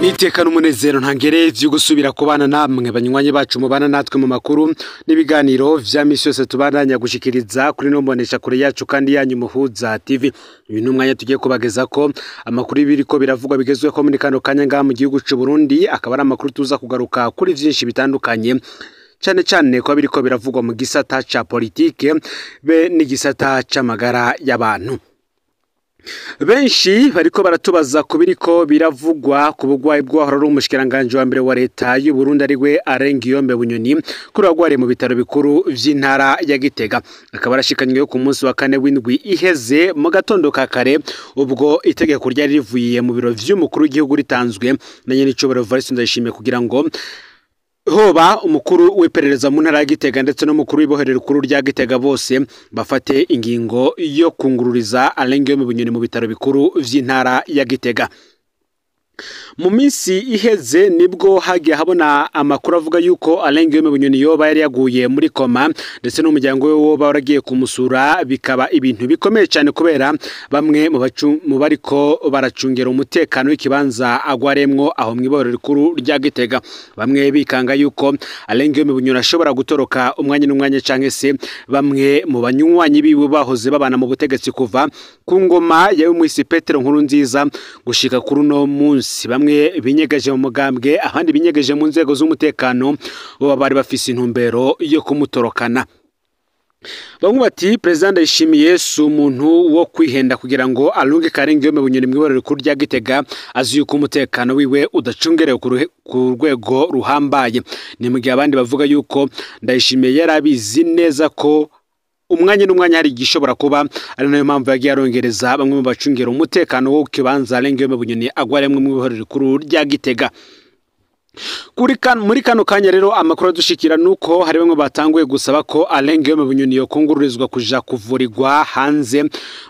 Nitekana umunezero ntangere vyo gusubira kubana namwe banywanyi bacu mubana natwe mu makuru n'ibiganiro vya misi yose tubandanya gushikiriza kuri no mbonesha kure yacu kandi yanyu Muhuza TV. Uyu numwanya tugiye kubageza ko amakuru biriko biravugwa bigezwe ko muri kano kanya nga mu gihugu c'u Burundi, akaba ari amakuru tuza kugaruka kuri vyinshi bitandukanye cyane ko biriko biravugwa mu gisata ca politike be n'igisata c'amagara y'abantu. Benshi bariko baratubaza kubiriko biravugwa ku bugwayi bw'ahora ari umushikiranganje wa mbere wa leta y'u Burundi ariwe Arengiyombe Bunyoni kuri wagware mu bitaro bikuru vy'intara ya Gitega. Akaba arashikanywe ku munsi wa kane w'indwi iheze mu gatondo ka kare, ubwo itegeko ryari rivuye mu biro vy'umukuru w'igihugu ritanzwe na nyene icobero Evariste Ndayishimiye kugira ngo hoba umukuru w'iperereza mu ntara ya Gitega ndetse no mukuru w'iboherero rukuru rya Gitega bose bafate ingingo yo kungururiza Arengiyombe Bunyoni mu bitaro bikuru vy'intara ya Gitega. Mu minsi iheze nibwo hagiye habona amakuru avuga yuko Arengiyombe Bunyoni yoba yari yaguye muri koma ndetse n'umuryango we wo baragiye kumusura, bikaba ibintu bikomeye cyane kubera bamwe mu bariko baracungera umutekano w'ikibanza agwaremwo aho mwiborero rikuru rya Gitega. Bamwe bikanga yuko Arengiyombe Bunyoni ashobora gutoroka umwanya n'umwanya canke se bamwe mu banywanyi biwe bahoze babana mu butegetsi kuva ku ngoma yawe mwisi Petero Nkurunziza gushika kuri no munsi. Bamwe binyegeje mu mugambwe, abandi binyegeje mu nzego z'umutekano bo bari bafise intumbero yo kumutorokana. Bamwe bati President Ndayishimiye si umuntu wo kwihenda kugira ngo alunge Arengiyombe Bunyoni mwiborero rikuru rya Gitega azi yuko umutekano wiwe udacungerewe ku rwego ruhambaye. Ni mu gihe abandi bavuga yuko Ndayishimiye yarabizi neza ko umwanya n'umwanya hari gishobora kuba ari nayo mpamvu yagiye arongereza bamwe mu bacungera umutekano wo kibanza Arengiyombe Bunyoni agwaremwe mu biborero rikuru rya Gitega. Muri kano kanya rero amakuru dushikira nuko hari bamwe batanguye gusaba ko Arengiyombe Bunyoni yo kungururizwa kuja kuvurirwa hanze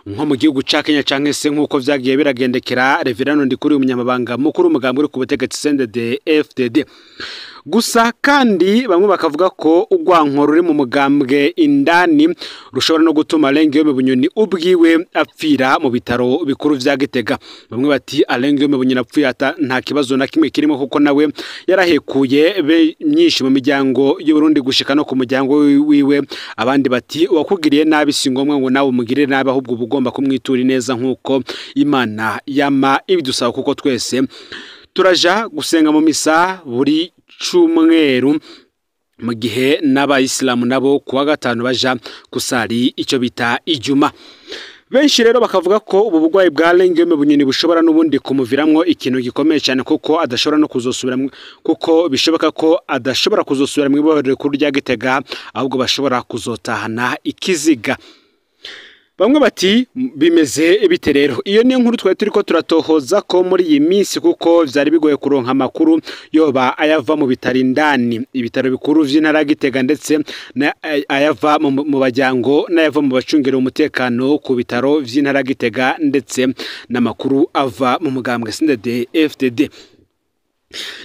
nko mu gihugu ca Kenya canke se nkuko vyagiye biragendekera Reverend Ndikuri umunyamabanga mukuru umugambwe uri ku butegetsi CNDD-FDD. Gusa kandi bamwe bakavuga ko ugwanko ruri mu mugambwe indani rushobora no gutuma Arengiyombe Bunyoni ubwiwe apfira mu bitaro bikuru vya Gitega. Bamwe bati Arengiyombe Bunyoni apfuye nta kibazo na kimwe kirimo kuko nawe yarahekuye myinshi mu miryango y'u Burundi gushika no ku muryango wiwe. Abandi bati wakugiriye nabi si ngombwa ngo nawe umugirire nabi, ahubwo ubugomba kumwitura neza nkuko Imana yama ibidusaba, kuko twese turaja gusenga mu misa buri cumweru mu gihe n'abayisilamu nabo kuwa gatanu baja kusari icyo bita ijuma. Benshi rero bakavuga ko ubu bugwayi bwa Arengiyombe Bunyoni bushobora n'ubundi kumuviramwo ikintu gikomeye cyane, kuko adashobora no kuzosubira, kuko bishoboka ko adashobora kuzosubira mu ibohero rikuru rya Gitega, ahubwo bashobora kuzotahana ikiziga. Bamwe bati bimeze bite rero? Iyo ni nkuru twari turiko turatohoza ko muri iyi minsi, kuko vyari bigoye kuronka amakuru yoba ayava mu bitarindani ibitaro bikuru vy'intara ya Gitega ndetse ayava mu bajyango n'ayava mu bacungera umutekano ku bitaro vy'intara ya Gitega ndetse n'amakuru ava mu mugambwe CNDD-FDD.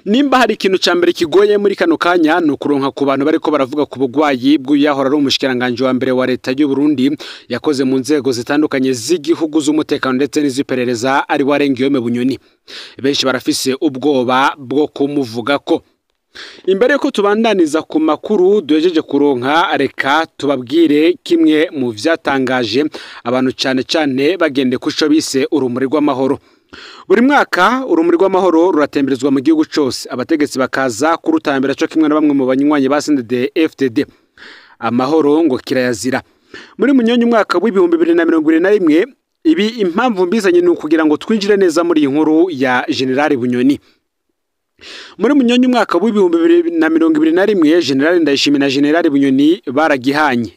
Nimba hari ikintu ca mbere kigoye muri kano kanya no kuronka ku bantu bariko baravuga ku bugwayi bw'uyahora ari umushikiranganje wa mbere wa leta y'u Burundi yakoze mu nzego zitandukanye z'igihugu z'umutekano ndetse n'iziperereza ari wa Arengiyombe Bunyoni. Benshi barafise ubwoba bwo kumuvuga ko. Imbere yuko tubandaniza ku makuru duhejeje kuronka, reka tubabwire kimwe mu vyatangaje abantu cyane bagende kuco bise urumuri rw'amahoro. Buri mwaka urumuri rw'amahoro ruratemberezwa mu gihugu cyose, abategetsi bakaza kurutambira cyo kimwe na bamwe mu banywanyi ba CNDD-FDD. Amahoro ngo kirayazira. Muri munyonyi umwaka w'ibihumbi 2021 ibi impamvu mbizanye ni ukugira ngo twinjire neza muri iyi nkuru ya General Bunyoni. Muri munyonyi umwaka w'ibihumbi 2021 General Ndayishimiye na General Bunyoni baragihanye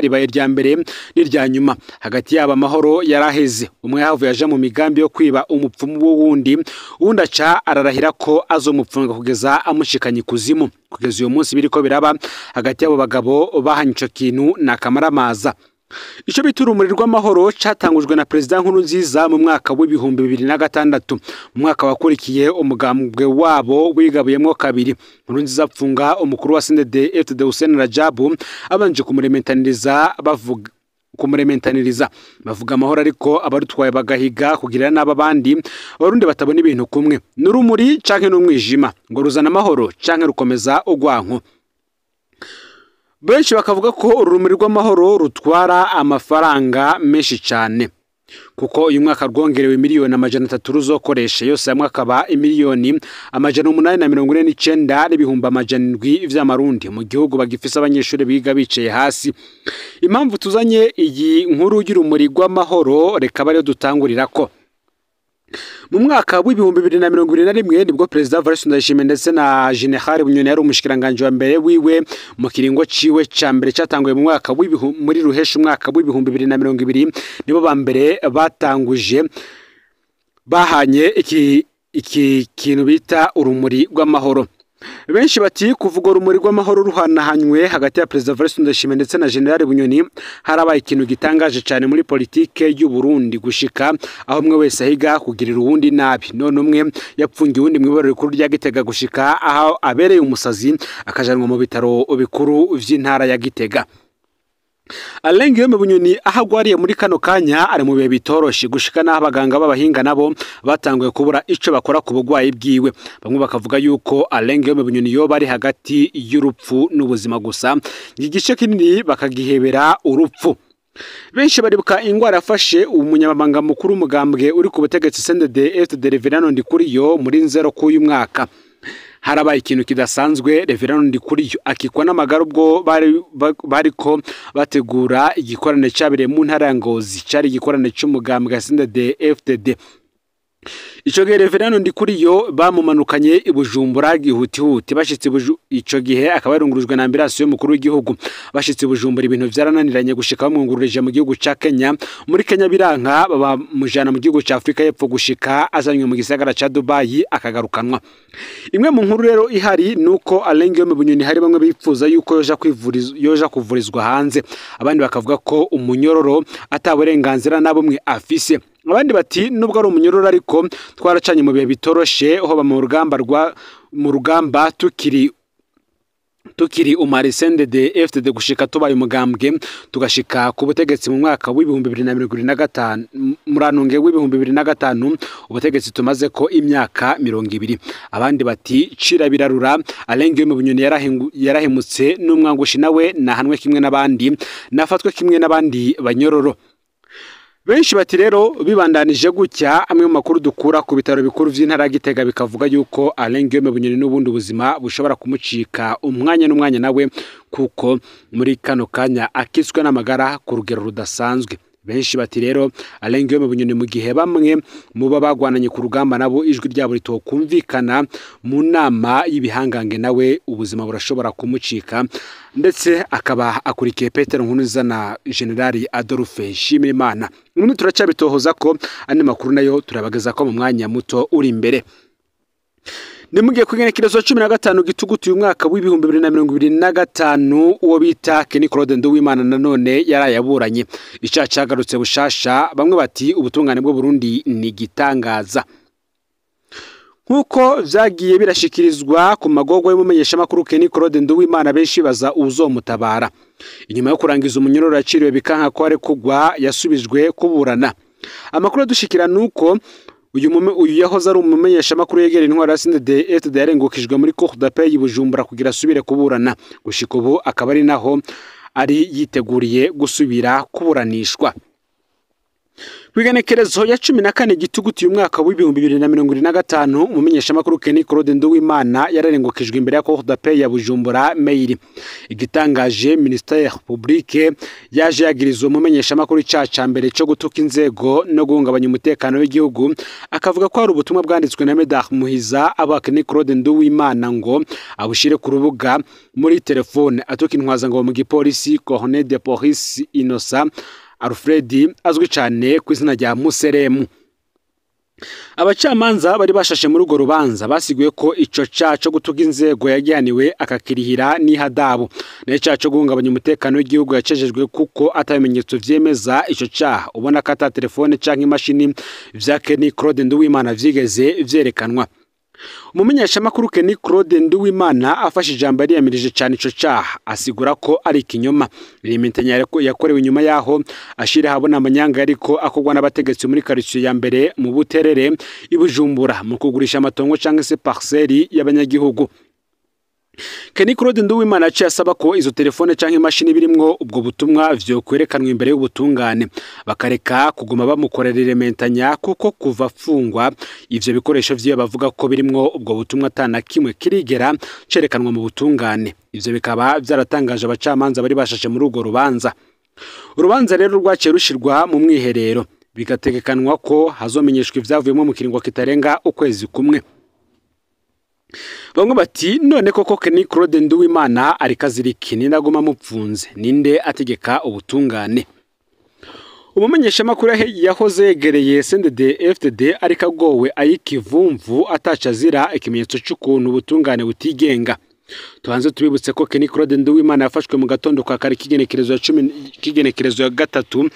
ribaye rya mbere n'irya nyuma. Hagati yaba amahoro yaraheze, umwe havuye aja mu migambi yo kwiba umupfumu w'uwundi, uwundi aca ararahira ko azomupfunga kugeza amushikanye kuzimu. Kugeza uyu munsi biriko biraba hagati yabo bagabo bahanye ico kintu n'akamaramaza. Ico bitura urumuri rw'amahoro catangujwe na President Nkurunziza mu mwaka w'ibihumbi 2006. Mu mwaka wakurikiye umugambwe wabo wigabuyemwo kabiri. Nkurunziza apfunga umukuru wa CNDD-FDD Hussein Rajabu abanje kumurementaniriza bavuga kumurementaniriza bavuga amahoro ariko abarutwaye bagahiga kugirira n'abandi abarundi batabona ibintu kumwe n'urumuri canke n'umwijima ngo ruzana amahoro canke rukomeza ugwanko. Benshi bakavuga ko urumuri rw'amahoro rutwara amafaranga menshi cyane kuko uyu mwaka rwongerewe miliyoni 300 ruzokoresha yose hamwe akaba imiliyoni 849 n'ibihumbi 700 vy'amarundi mu gihugu bagifise abanyeshuri biga bicaye hasi. Impamvu tuzanye iyi nkuru y'urumuri rw'amahoro reka bari dutangurira ko mu mwaka w'ibihumbi 2021 nibwo Perezida Evariste Ndayishimiye ndetse na General Bunyoni yari umushikiranganje wa mbere wiwe mu kiringo ciwe ca mbere cyatanguye mu mwaka muri ruhesha umwaka w'ibihumbi 2020 nibo ba mbere batanguje bahanye iki kintu bita urumuri rw'amahoro. Benshi bati kuvuga urumuri rw'amahoro ruhanahanywe hagati ya Perezida Evariste Ndayishimiye ndetse na General Bunyoni harabaye ikintu gitangaje cyane muri politike y'u Burundi gushika aho mwe wese ahiga kugirira uwundi nabi none umwe yapfungiye uwundi mwibaro rikuru rya Gitega gushika aho abereye umusazi akajanwa mu bitaro bikuru vy'intara ya Gitega. Alain Guillaume Bunyoni ahagwariye muri kano kanya ari mu bihe bitoroshe gushika naho abaganga b'abahinga nabo batanguye kubura ico bakora ku bugwayi bwiwe. Bamwe bakavuga yuko Alain Guillaume Bunyoni yo bari hagati y'urupfu n'ubuzima gusa igice kinini bakagihebera urupfu. Benshi baribuka ingwara yafashe umunyamabanga mukuru umugambwe uri ku butegetsi CNDD-FDD Reverano Ndikuriyo muri nzero k'uyu mwaka. Harabaye ikintu kidasanzwe Reverano Ndikuriyo akikwa n'amagara ubwo bariko bategura igikorane cyabire mu ntara ya Ngozi cyari igikorane cy'umugambwe CNDD-FDD. Ico gihe Reverano Ndikuriyo bamumanukanye ibujumbura gihutihuti bashitse ico gihe akaba yarungurujwe na ambulance y'umukuru w'igihugu bashitse ibujumbura ibintu vyarananiranye gushika bamwungururije mu gihugu ca Kenya. Muri Kenya biranka baba mujana mu gihugu ca Afrika y'Epfo gushika azanywe mu gisagara ca Dubai akagarukanwa. Imwe mu nkuru rero ihari nuko Alain Guillaume Bunyoni hari bamwe bipfuza yuko yoja kuvurizwa hanze, abandi bakavuga ko umunyororo ataburenganzira nabumwe afise. Abandi bati nubwo ari umunyororo ariko twaracanye mu bihe bitoroshe aho mu rugamba tukiri umarisende de FTD gushika tubaye umugambwe tugashika ku butegetsi mu mwaka w'ibihumbi 2025 muranunge w'ibihumbi 2025 ubutegetsi tumaze ko imyaka 20. Abandi bati cira birarura Alain Guillaume Bunyoni yarahemutse n'umwangushi nawe nahanwe kimwe n'abandi nafatwe kimwe n'abandi banyororo. Benshi bati rero bibandanije gutya amwe mu makuru dukura ku bitaro bikuru vy'intara Gitega bikavuga yuko Alain Guillaume Bunyoni n'ubundi ubuzima bushobora kumucika umwanya n'umwanya nawe kuko muri kano kanya akiswe n'amagara ku rugero rudasanzwe. Benshi bati rero Alain Guillaume Bunyoni mu gihe bamwe mu bagwananye ku rugamba nabo ijwi ryabo ritokumvikana mu nama y'ibihangange nawe ubuzima burashobora kumucika ndetse akaba akurikiye Petero Nkuruza na General Adolphe Nshimirimana. N'ubu turacabitohoza ko andi makuru nayo turabageza ko mu mwanya muto uri imbere. Nimugiye kugenekerezo 15 gitugutu uyu mwaka w'ibihumbi 2025 uwo bita Kenny Claude Nduwimana nanone yarayaburanye icaha cagarutse bushasha. Bamwe bati ubutungane bwo Burundi ni gitangaza nkuko vyagiye birashikirizwa ku magogwa y'umumenyesha makuru Kenny Claude Nduwimana. Benshi baza uzomutabara inyuma yo kurangiza umunyororo yaciriwe bikanka ko ari kugwa yasubijwe kuburana. Amakuru dushikira nuko uyu yahoze ari umumenyesha makuru yegera intwara CNDD-FDD yarengukijwe muri Cour d'appel y'Ibujumbura kugira asubire kuburana gushika ubu akaba ari naho ari yiteguriye gusubira kuburanishwa. Kwigenekerezo ya 14 gitugutu uyu mwaka w'ibihumbi 2025 umumenyesha makuru Kenny Claude Nduwimana yararengukijwe imbere ya Cour d'appel ya Bujumbura mail. Igitangaje Ministère Public yaje yagirizwa umumenyesha makuru icaca mbere cyo gutuka inzego no guhungabanya umutekano w'igihugu akavuga ko ari ubutumwa bwanditswe na Medard Muhiza aba Kenny Claude Nduwimana ngo abushire ku rubuga muri telefone atuka intwaza ngo mu gipolisi Colonel de Police Innocent Alfred azwi cyane ku izina rya Museremu. Abacamanza bari bashashe muri urwo rubanza basiguye ko ico cyaco gutuga inzego yagihaniwe akakirihira n'ihadabu ne cyaco guhungabanya umutekano w'igihugu yacejejwe kuko atabimenyetso vyemeza ico cyaha. Ubona ko ata telefone canke imashini vya Kenny Claude Nduwimana vyigeze vyerekanwa. umumenyeshamakuru Kenny Claude Nduwimana afashe ijambo yamirije cyane ico caha asigura ko ari ikinyoma limitanya yakorewe inyuma yaho ashira habona amanyanga ariko akogwa n'abategetsi muri quartier ya mbere mu Buterere ibujumbura mu kugurisha amatongo cyangwa se parcelle y'abanyagihugu. Kenny Claude Nduwimana aciye asaba ko izo telefone canke imashini birimwo ubwo butumwa vyo kwerekanwa imbere y'ubutungane bakareka kuguma bamukorera irementanya kuko kuva fungwa ivyo bikoresho vyo bavuga ko birimwo ubwo butumwa atana kimwe kirigera cerekanwa mu butungane. Ivyo bikaba byaratangaje abacamanza bari bashashe muri urwo rubanza. Urubanza rero rwaciye rushirwa mu mwiherero bigategekanwa ko hazomenyeshwa ivyavuyemo mu kiringo kitarenga ukwezi kumwe. Bamwe bati none koko Kenny Claude Nduwimana ari kazirikini ndaguma mupfunze ninde ategeka ubutungane. Umumenyeshamakuru yahoze yegereye CNDD-FDD ariko agowe ayikivumvu atacazira ikimenyetso cy'ukuntu ubutungane butigenga. Tuhanze tubibutse ko Kenny Claude Nduwimana yafashwe mu gatondo kwa kare kigenekerezo ya gatatu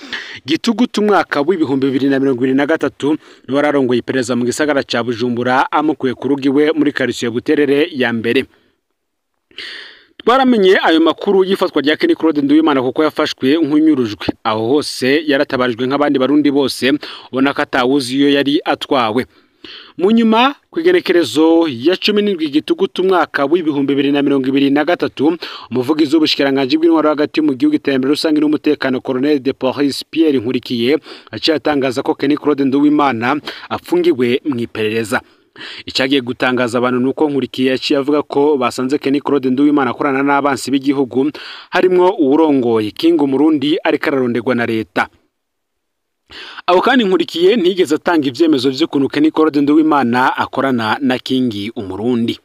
gitugutu umwaka w'ibihumbi 2023 wararongoye iperereza mu gisagara ca Bujumbura amukuye ku rugiwe muri quartier Buterere ya mbere. Twaramenye ayo makuru yifatwa rya Kenny Claude Nduwimana kuko yafashwe nk'unyurujwe aho hose yaratabarijwe nk'abandi barundi bose ubona ko atawuzi iyo yari atwawe. Munyuma kwigenekerezo ya 17 gitugutu umwaka w'ibihumbi 2023 umuvugizi w'ubushikiranganje bw'intwaro hagati mu gihugu itembere rusange n'umutekano Colonel de Police Pierre Nkurikiye aciye atangaza ko Kenny Claude Nduwimana afungiwe mu iperereza. Icagiye gutangaza abantu nuko Nkurikiye yaciye avuga ko basanze Kenny Claude Nduwimana akorana n'abansi b'igihugu harimwo uwurongoye King Umurundi ariko ararondegwa na leta. Abo kandi Nkurikiye ntigeze atanga ivyemezo vy'ukuntu Kenny Claude Nduwimana akorana na King Umurundi.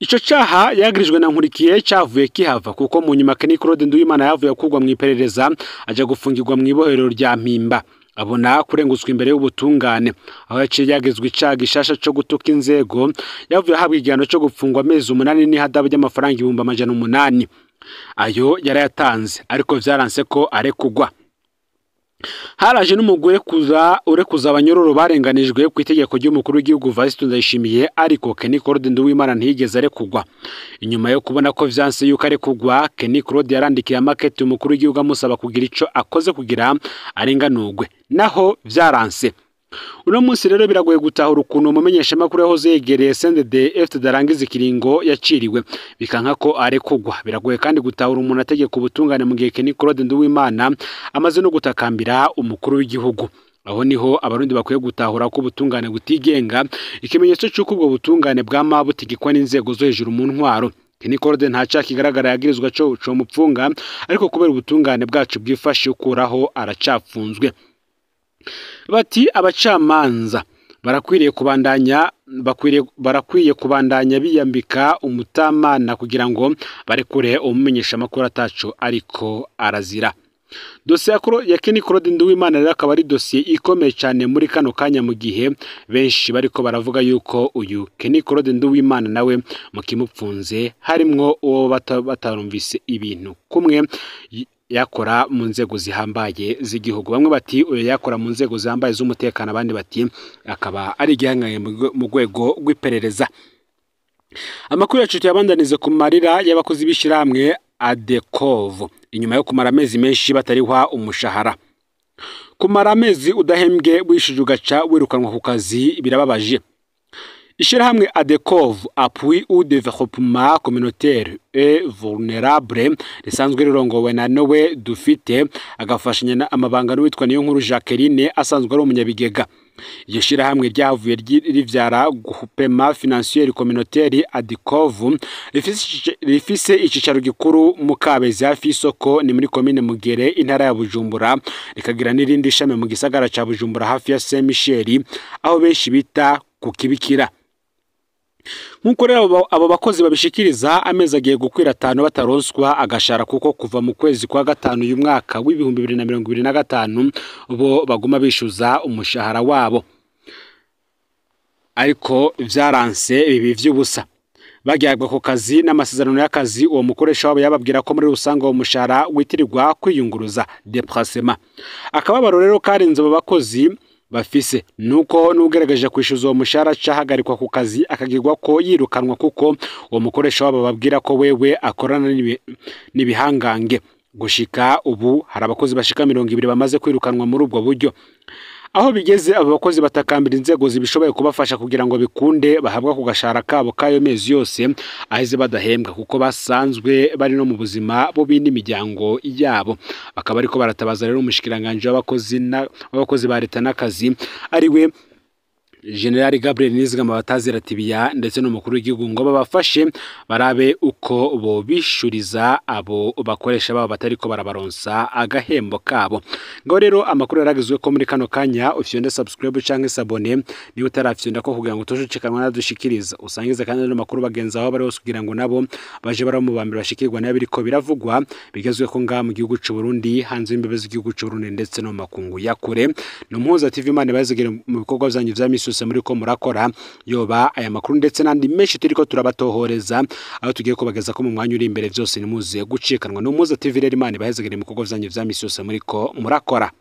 Ico caha yagirijwe na Nkurikiye cavuye kihava kuko mu nyuma Kenny Claude Nduwimana yavuye kugwa mu iperereza aja gufungirwa mu ibohero rya Mpimba abona kurenguswa imbere y'ubutungane aho yaciye yagizwe icaha gishasha cyo gutuka inzego yavuye habwa igihano cyo gufungwa amezi 8 n'ihadabu ry'amafaranga 800. Ayo yarayatanze ariko vyaranse ko arekugwa. Haraje n'umugore urekuza abanyororo barenganijwe ku itegeko ry'umukuru w'igihugu Valentin Ndayishimiye ariko Kenny Claude Nduwimana ntiyigeze arekugwa. Inyuma yo kubona ko vyanse yuko arekugwa Kenny Claude yarandikiye amakete umukuru w'igihugu amusaba kugira ico akoze kugira arenganurwe naho vyaranse. Uno munsi rero biragoye gutahura ukuntu umumenyeshamakuru yahoze yegereye CNDD-FDD arangiza ikiringo yaciriwe bikanka ko arekugwa. Biragoye kandi gutahura umuntu ategeka ubutungane mu gihe Kenny Claude Nduwimana amaze no gutakambira umukuru w'igihugu. Aho niho abarundi bakwiye gutahura ko ubutungane butigenga ikimenyetso cy'uko ubwo butungane bwama butigikwa n'inzego zo hejuru mu ntwaro. Kenny Claude ntaca kigaragara yagirizwa cyo mupfunga ariko kubera ubutungane bwacu bwifashe ukuraho aracapfunzwe. Bati abacamanza barakwiye kubandanya biyambika umutamana kugira ngo barekure umumenyesha makuru ataco ariko arazira. Dosiye ya Kenny Claude Nduwimana rero akaba ari dosiye ikomeye cyane muri kano kanya mu gihe benshi bariko baravuga yuko uyu Kenny Claude Nduwimana nawe mu kimupfunze harimwo uwo batarumvise ibintu kumwe yakora mu nzego zihambaye z'igihugu. Bamwe bati uyo yakora mu nzego zihambaye z'umutekano abandi bati akaba ari igihangaye mu rwego rw'iperereza. Amakuru yacu tuyabandanize ku marira y'abakozi b'ishiramwe Adekov inyuma yo kumara amezi menshi batarihwa umushahara. Kumara amezi udahembwe wishije ugaca wirukanwa ku kazi birababaje. Ishirahamwe Adekov appui au développement communautaire et vulnérable risanzwe rirongowe na Nowe Dufite agafashanya amabanga n'uwitwa Niyonkuru Jacqueline asanzwe ari umunyabigega. Iyo shirahamwe ryavuye rivyara Groupement Financier Communautaire Adekov rifise icicaro gikuru mu Kabezi hafi y'isoko ni muri commune Mugere intara ya Bujumbura rikagira n'irindi shame mu gisagara ca Bujumbura hafi ya Saint Michel aho benshi bita ku Kibikira. Nkuko rero abo bakozi babishikiriza amezi agiye gukwira 5 bataronswa agashara kuko kuva mu kwezi kwa gatanu uyu mwaka w'ibihumbi 2025 bo baguma bishuza umushahara wabo ariko vyaranse ibi vy'ubusa. Bagiyagwa ku kazi n'amasezerano y'akazi uwo mukoresha wabo yababwira ko muri rusanga uwo mushahara witirirwa kwiyunguruza déplacement. Akababaro rero karenze abo bakozi bafise nuko n'ugeragaje kwishyuza uwo mushahara cahagarikwa ku kazi akagirwa ko yirukanwa kuko uwo mukoresha wabo babwira ko wewe akorana n'ibihangange. Gushika ubu hari abakozi bashika 200 bamaze kwirukanwa muri ubwo buryo. Aho bigeze abo bakozi batakambira inzego zibishoboye kubafasha kugira ngo bikunde bahabwa ku gashara kabo kayo mezi yose aheze badahembwa kuko basanzwe bari no mu buzima bo bindi miryango yabo. Akaba ariko baratabaza rero umushikiranganje w'abakozi ba leta n'akazi ariwe General Gabriel Nizigama Batazira Tibiya ndetse n'umukuru w'igihugu ngo babafashe barabe uko bo bishuriza abo bakoresha babo batariko barabaronsa agahembo kabo. Ngo rero amakuru yaragizwe ko muri kano kanya ufyonde subscribe canke sabone ni utarafyonda ko kugira ngo tujucikanwa nadushikiriza usangize kandi n'amakuru bagenza aho bari bose kugira ngo nabo baje baramu bambere bashikirwa n'abiriko biravugwa bigezwe ko nga mu gihugu c'u Burundi hanze imbebe z'igihugu c'u Burundi ndetse no makungu yakure. No Mpuza TV Imana bazigire mu bikorwa byanyu vya misi muri ko murakora yoba aya makuru ndetse nandi menshi turiko turabatohoreza aho tugiye kubageza ko mu mwanya uri imbere byose nimuze gucikanwa. No Mpuza TV rero Imana bahezegere mu bikorwa byanyu vya misi yose muri ko murakora.